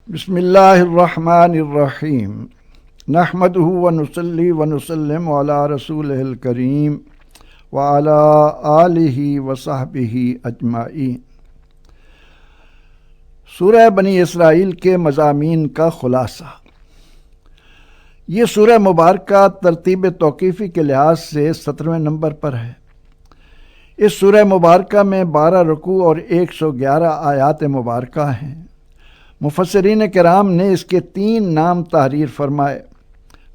بسم اللہ الرحمن الرحیم نحمدہ ونصلی ونسلم علی رسولہ الکریم وعلی آلہ وصحبہ اجمعین۔ سورہ بنی اسرائیل کے مضامین کا خلاصہ۔ یہ سورہ مبارکہ ترتیب توقیفی کے لحاظ سے 17ویں نمبر پر ہے۔ اس سورہ مبارکہ میں 12 رکوع اور 111 آیات مبارکہ ہیں۔ مفسرین کرام نے اس کے 3 نام تحریر فرمائے۔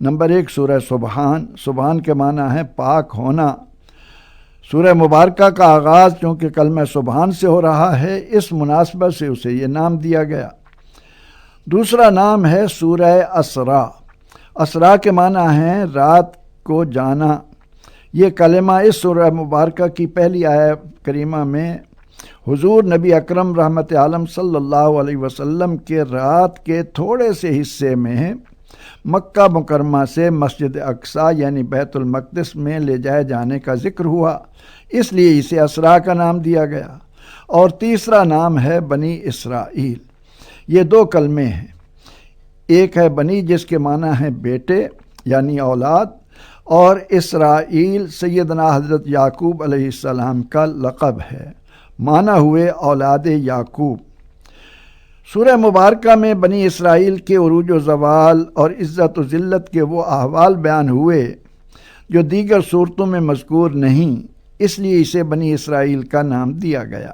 نمبر 1 سورہ سبحان۔ سبحان کے معنی ہے پاک ہونا۔ سورہ مبارکہ کا آغاز چونکہ کلمہ سبحان سے ہو رہا ہے، اس مناسبت سے اسے یہ نام دیا گیا۔ دوسرا نام ہے سورہ اسراء۔ اسراء کے معنی ہے رات کو جانا۔ یہ کلمہ اس سورہ مبارکہ کی پہلی آیت کریمہ میں حضور نبی اکرم رحمت عالم صلی اللہ علیہ وسلم کے رات کے تھوڑے سے حصے میں مکہ مکرمہ سے مسجد اقصیٰ یعنی بیت المقدس میں لے جائے جانے کا ذکر ہوا، اس لیے اسے اسراء کا نام دیا گیا۔ اور تیسرا نام ہے بنی اسرائیل۔ یہ 2 کلمے ہیں، ایک ہے بنی جس کے معنی ہے بیٹے یعنی اولاد، اور اسرائیل سیدنا حضرت یعقوب علیہ السلام کا لقب ہے، معنی ہوئے اولاد یعقوب۔ سورہ مبارکہ میں بنی اسرائیل کے عروج و زوال اور عزت و ذلت کے وہ احوال بیان ہوئے جو دیگر صورتوں میں مذکور نہیں، اس لیے اسے بنی اسرائیل کا نام دیا گیا۔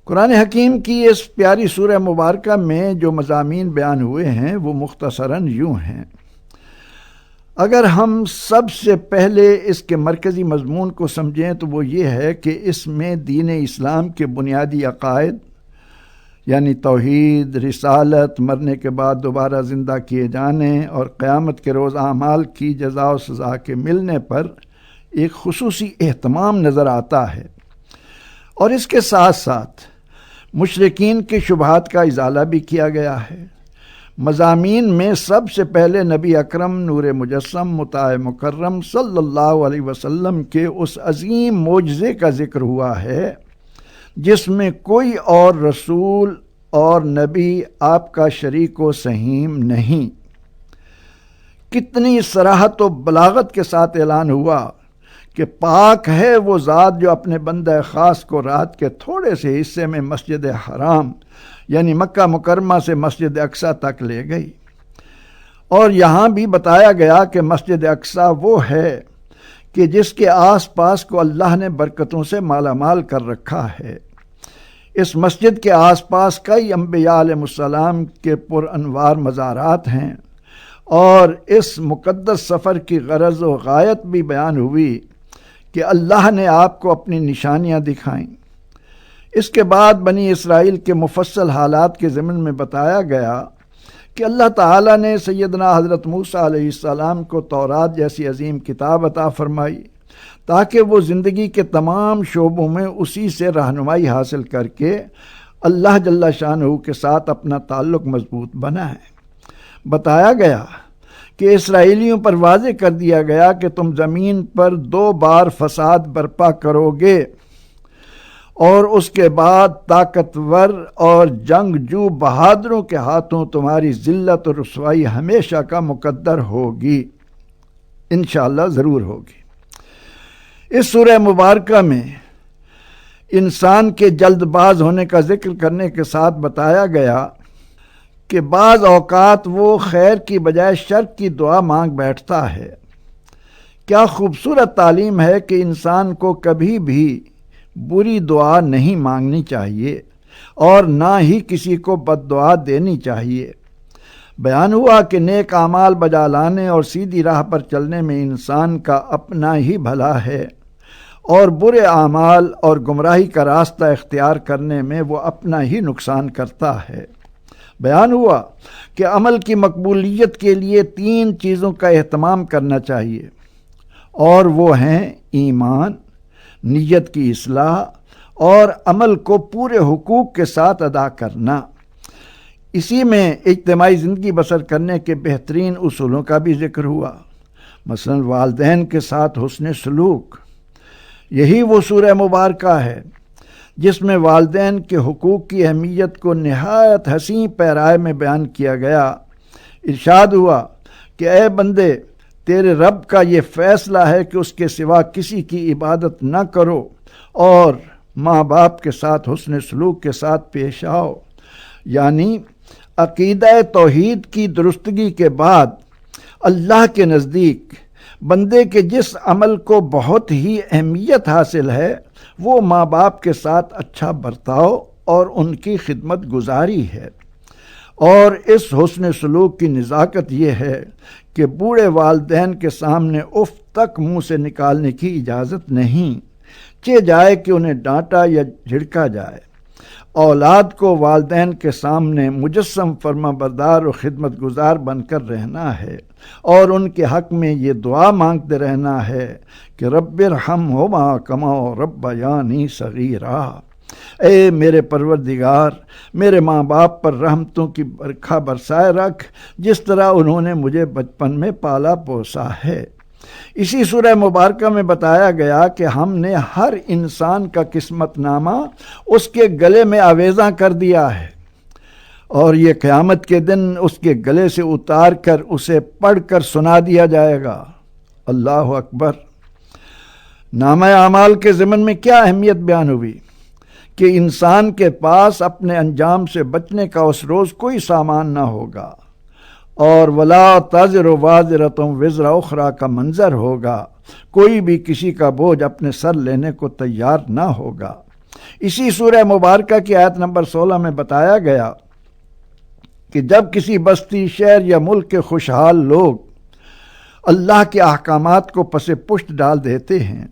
قرآن حکیم کی اس پیاری سورہ مبارکہ میں جو مضامین بیان ہوئے ہیں وہ مختصراً یوں ہیں۔ اگر ہم سب سے پہلے اس کے مرکزی مضمون کو سمجھیں تو وہ یہ ہے کہ اس میں دین اسلام کے بنیادی عقائد یعنی توحید، رسالت، مرنے کے بعد دوبارہ زندہ کیے جانے اور قیامت کے روز اعمال کی جزا و سزا کے ملنے پر ایک خصوصی اہتمام نظر آتا ہے، اور اس کے ساتھ ساتھ مشرکین کے شبہات کا ازالہ بھی کیا گیا ہے۔ مضامین میں سب سے پہلے نبی اکرم نور مجسم مطاع مکرم صلی اللہ علیہ وسلم کے اس عظیم معجزے کا ذکر ہوا ہے جس میں کوئی اور رسول اور نبی آپ کا شریک و سہیم نہیں۔ کتنی صراحت و بلاغت کے ساتھ اعلان ہوا کہ پاک ہے وہ ذات جو اپنے بندہ خاص کو رات کے تھوڑے سے حصے میں مسجد حرام یعنی مکہ مکرمہ سے مسجد اقصیٰ تک لے گئی، اور یہاں بھی بتایا گیا کہ مسجد اقصیٰ وہ ہے کہ جس کے آس پاس کو اللہ نے برکتوں سے مالا مال کر رکھا ہے۔ اس مسجد کے آس پاس کئی انبیاء علیہ السلام کے پر انوار مزارات ہیں، اور اس مقدس سفر کی غرض و غایت بھی بیان ہوئی کہ اللہ نے آپ کو اپنی نشانیاں دکھائیں۔ اس کے بعد بنی اسرائیل کے مفصل حالات کے ضمن میں بتایا گیا کہ اللہ تعالیٰ نے سیدنا حضرت موسیٰ علیہ السلام کو تورات جیسی عظیم کتاب عطا فرمائی تاکہ وہ زندگی کے تمام شعبوں میں اسی سے رہنمائی حاصل کر کے اللہ جل شانہ کے ساتھ اپنا تعلق مضبوط بنائیں۔ بتایا گیا کہ اسرائیلیوں پر واضح کر دیا گیا کہ تم زمین پر 2 بار فساد برپا کرو گے، اور اس کے بعد طاقتور اور جنگجو بہادروں کے ہاتھوں تمہاری ذلت اور رسوائی ہمیشہ کا مقدر ہوگی، انشاءاللہ ضرور ہوگی۔ اس سورہ مبارکہ میں انسان کے جلد باز ہونے کا ذکر کرنے کے ساتھ بتایا گیا کہ بعض اوقات وہ خیر کی بجائے شر کی دعا مانگ بیٹھتا ہے۔ کیا خوبصورت تعلیم ہے کہ انسان کو کبھی بھی بری دعا نہیں مانگنی چاہیے اور نہ ہی کسی کو بد دعا دینی چاہیے۔ بیان ہوا کہ نیک اعمال بجا لانے اور سیدھی راہ پر چلنے میں انسان کا اپنا ہی بھلا ہے، اور برے اعمال اور گمراہی کا راستہ اختیار کرنے میں وہ اپنا ہی نقصان کرتا ہے۔ بیان ہوا کہ عمل کی مقبولیت کے لیے 3 چیزوں کا اہتمام کرنا چاہیے، اور وہ ہیں ایمان، نیت کی اصلاح اور عمل کو پورے حقوق کے ساتھ ادا کرنا۔ اسی میں اجتماعی زندگی بسر کرنے کے بہترین اصولوں کا بھی ذکر ہوا، مثلا والدین کے ساتھ حسن سلوک۔ یہی وہ سورہ مبارکہ ہے جس میں والدین کے حقوق کی اہمیت کو نہایت حسین پیرائے میں بیان کیا گیا۔ ارشاد ہوا کہ اے بندے، تیرے رب کا یہ فیصلہ ہے کہ اس کے سوا کسی کی عبادت نہ کرو اور ماں باپ کے ساتھ حسن سلوک کے ساتھ پیش آؤ۔ یعنی عقیدہ توحید کی درستگی کے بعد اللہ کے نزدیک بندے کے جس عمل کو بہت ہی اہمیت حاصل ہے وہ ماں باپ کے ساتھ اچھا برتاؤ اور ان کی خدمت گزاری ہے۔ اور اس حسن سلوک کی نزاکت یہ ہے کہ بوڑھے والدین کے سامنے اف تک منہ سے نکالنے کی اجازت نہیں، چہ جائے کہ انہیں ڈانٹا یا جھڑکا جائے۔ اولاد کو والدین کے سامنے مجسم فرما بردار و خدمت گزار بن کر رہنا ہے اور ان کے حق میں یہ دعا مانگتے رہنا ہے کہ رب ارحمہما کما ربیانی صغیرا، اے میرے پروردگار، میرے ماں باپ پر رحمتوں کی برکھا برسائے رکھ جس طرح انہوں نے مجھے بچپن میں پالا پوسا ہے۔ اسی سورہ مبارکہ میں بتایا گیا کہ ہم نے ہر انسان کا قسمت نامہ اس کے گلے میں آویزاں کر دیا ہے اور یہ قیامت کے دن اس کے گلے سے اتار کر اسے پڑھ کر سنا دیا جائے گا۔ اللہ اکبر۔ نامہ اعمال کے ضمن میں کیا اہمیت بیان ہوئی کہ انسان کے پاس اپنے انجام سے بچنے کا اس روز کوئی سامان نہ ہوگا اور ولا تزر وازرۃ وزر اخری کا منظر ہوگا، کوئی بھی کسی کا بوجھ اپنے سر لینے کو تیار نہ ہوگا۔ اسی سورہ مبارکہ کی آیت نمبر 16 میں بتایا گیا کہ جب کسی بستی، شہر یا ملک کے خوشحال لوگ اللہ کے احکامات کو پس پشت ڈال دیتے ہیں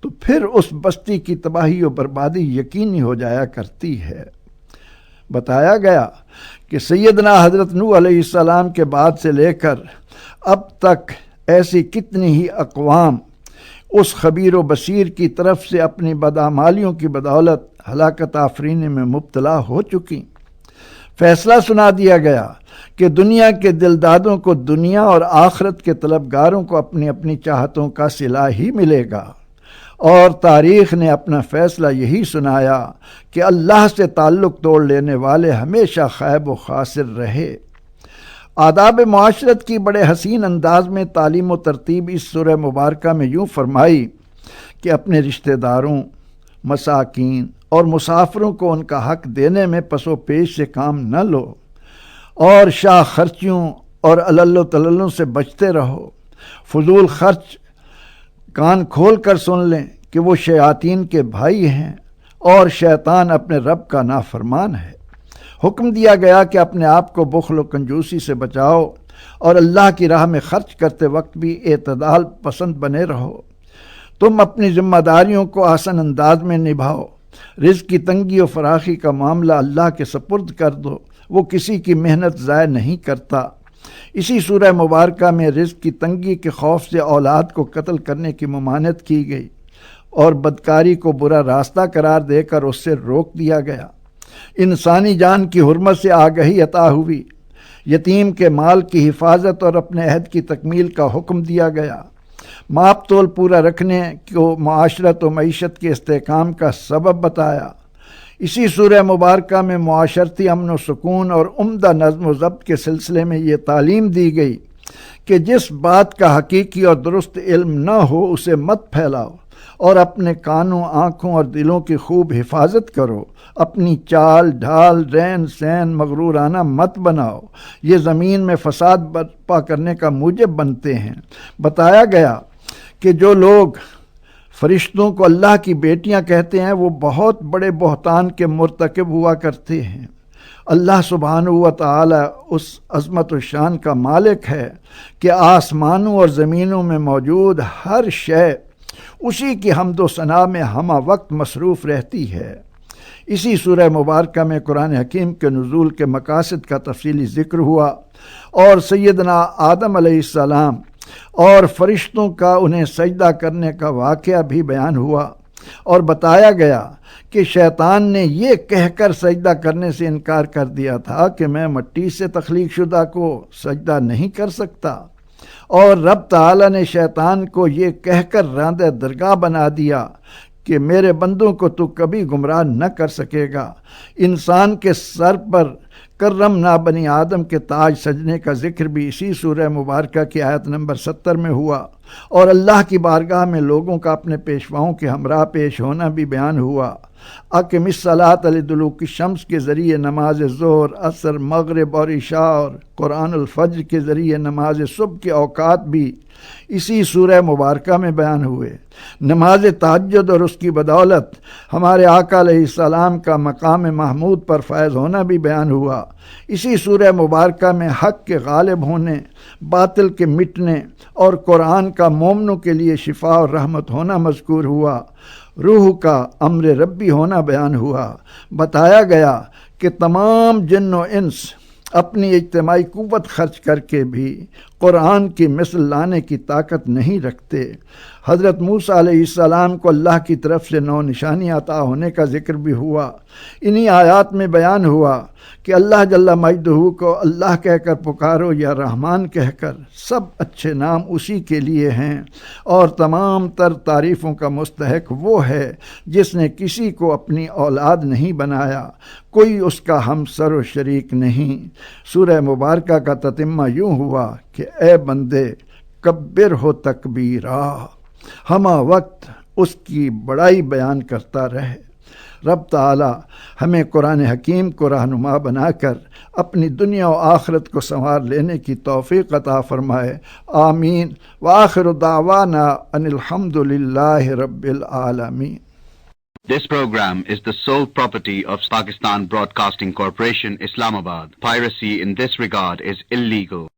تو پھر اس بستی کی تباہی و بربادی یقینی ہو جایا کرتی ہے۔ بتایا گیا کہ سیدنا حضرت نوح علیہ السلام کے بعد سے لے کر اب تک ایسی کتنی ہی اقوام اس خبیر و بصیر کی طرف سے اپنی بدعمالیوں کی بدولت ہلاکت آفرینے میں مبتلا ہو چکی۔ فیصلہ سنا دیا گیا کہ دنیا کے دلدادوں کو دنیا اور آخرت کے طلبگاروں کو اپنی اپنی چاہتوں کا صلہ ہی ملے گا، اور تاریخ نے اپنا فیصلہ یہی سنایا کہ اللہ سے تعلق توڑ لینے والے ہمیشہ خائب و خاسر رہے۔ آداب معاشرت کی بڑے حسین انداز میں تعلیم و ترتیب اس سورہ مبارکہ میں یوں فرمائی کہ اپنے رشتہ داروں، مساکین اور مسافروں کو ان کا حق دینے میں پس و پیش سے کام نہ لو اور شاہ خرچیوں اور علل و تللوں سے بچتے رہو۔ فضول خرچ کان کھول کر سن لیں کہ وہ شیاطین کے بھائی ہیں اور شیطان اپنے رب کا نافرمان ہے۔ حکم دیا گیا کہ اپنے آپ کو بخل و کنجوسی سے بچاؤ اور اللہ کی راہ میں خرچ کرتے وقت بھی اعتدال پسند بنے رہو۔ تم اپنی ذمہ داریوں کو آسان انداز میں نبھاؤ، رزق کی تنگی و فراخی کا معاملہ اللہ کے سپرد کر دو، وہ کسی کی محنت ضائع نہیں کرتا۔ اسی سورہ مبارکہ میں رزق کی تنگی کے خوف سے اولاد کو قتل کرنے کی ممانعت کی گئی اور بدکاری کو برا راستہ قرار دے کر اس سے روک دیا گیا۔ انسانی جان کی حرمت سے آگہی عطا ہوئی، یتیم کے مال کی حفاظت اور اپنے عہد کی تکمیل کا حکم دیا گیا، ماپ تول پورا رکھنے کو معاشرت و معیشت کے استحکام کا سبب بتایا۔ اسی سورہ مبارکہ میں معاشرتی امن و سکون اور عمدہ نظم و ضبط کے سلسلے میں یہ تعلیم دی گئی کہ جس بات کا حقیقی اور درست علم نہ ہو اسے مت پھیلاؤ اور اپنے کانوں، آنکھوں اور دلوں کی خوب حفاظت کرو، اپنی چال ڈھال، رہن سہن مغرورانہ مت بناؤ، یہ زمین میں فساد برپا کرنے کا موجب بنتے ہیں۔ بتایا گیا کہ جو لوگ فرشتوں کو اللہ کی بیٹیاں کہتے ہیں وہ بہت بڑے بہتان کے مرتکب ہوا کرتے ہیں۔ اللہ سبحانہ و تعالی اس عظمت و شان کا مالک ہے کہ آسمانوں اور زمینوں میں موجود ہر شے اسی کی حمد و ثنا میں ہمہ وقت مصروف رہتی ہے۔ اسی سورہ مبارکہ میں قرآن حکیم کے نزول کے مقاصد کا تفصیلی ذکر ہوا اور سیدنا آدم علیہ السلام اور فرشتوں کا انہیں سجدہ کرنے کا واقعہ بھی بیان ہوا اور بتایا گیا کہ شیطان نے یہ کہہ کر سجدہ کرنے سے انکار کر دیا تھا کہ میں مٹی سے تخلیق شدہ کو سجدہ نہیں کر سکتا، اور رب تعالی نے شیطان کو یہ کہہ کر راندہ درگاہ بنا دیا کہ میرے بندوں کو تو کبھی گمراہ نہ کر سکے گا۔ انسان کے سر پر کرمنا بنی آدم کے تاج سجنے کا ذکر بھی اسی سورہ مبارکہ کی آیت نمبر 70 میں ہوا، اور اللہ کی بارگاہ میں لوگوں کا اپنے پیشواؤں کے ہمراہ پیش ہونا بھی بیان ہوا۔ اقم الصلاۃ لدلوک الشمس کے ذریعے نماز ظہر، عصر، مغرب اور عشاء، اور قرآن الفجر کے ذریعے نماز صبح کے اوقات بھی اسی سورہ مبارکہ میں بیان ہوئے۔ نماز تہجد اور اس کی بدولت ہمارے آقا علیہ السلام کا مقام محمود پر فائز ہونا بھی بیان ہوا۔ اسی سورہ مبارکہ میں حق کے غالب ہونے، باطل کے مٹنے اور قرآن کا مومنوں کے لیے شفا اور رحمت ہونا مذکور ہوا۔ روح کا امر ربی ہونا بیان ہوا۔ بتایا گیا کہ تمام جن و انس اپنی اجتماعی قوت خرچ کر کے بھی قرآن کی مثل لانے کی طاقت نہیں رکھتے۔ حضرت موسیٰ علیہ السلام کو اللہ کی طرف سے 9 نشانی عطا ہونے کا ذکر بھی ہوا۔ انہی آیات میں بیان ہوا کہ اللہ جل مجدہ کو اللہ کہہ کر پکارو یا رحمان کہہ کر، سب اچھے نام اسی کے لیے ہیں، اور تمام تر تعریفوں کا مستحق وہ ہے جس نے کسی کو اپنی اولاد نہیں بنایا، کوئی اس کا ہمسر و شریک نہیں۔ سورہ مبارکہ کا تتمہ یوں ہوا کہ اے بندے کبر ہو تکبیرا، ہمہ وقت اس کی بڑائی بیان کرتا رہے۔ رب تعالی ہمیں قرآن حکیم کو رہنما بنا کر اپنی دنیا و آخرت کو سنوار لینے کی توفیق عطا فرمائے، آمین۔ وآخر دعوانا ان الحمد للہ رب العالمین۔ This program is the sole property of Pakistan Broadcasting Corporation, Islamabad. Piracy in this regard is illegal.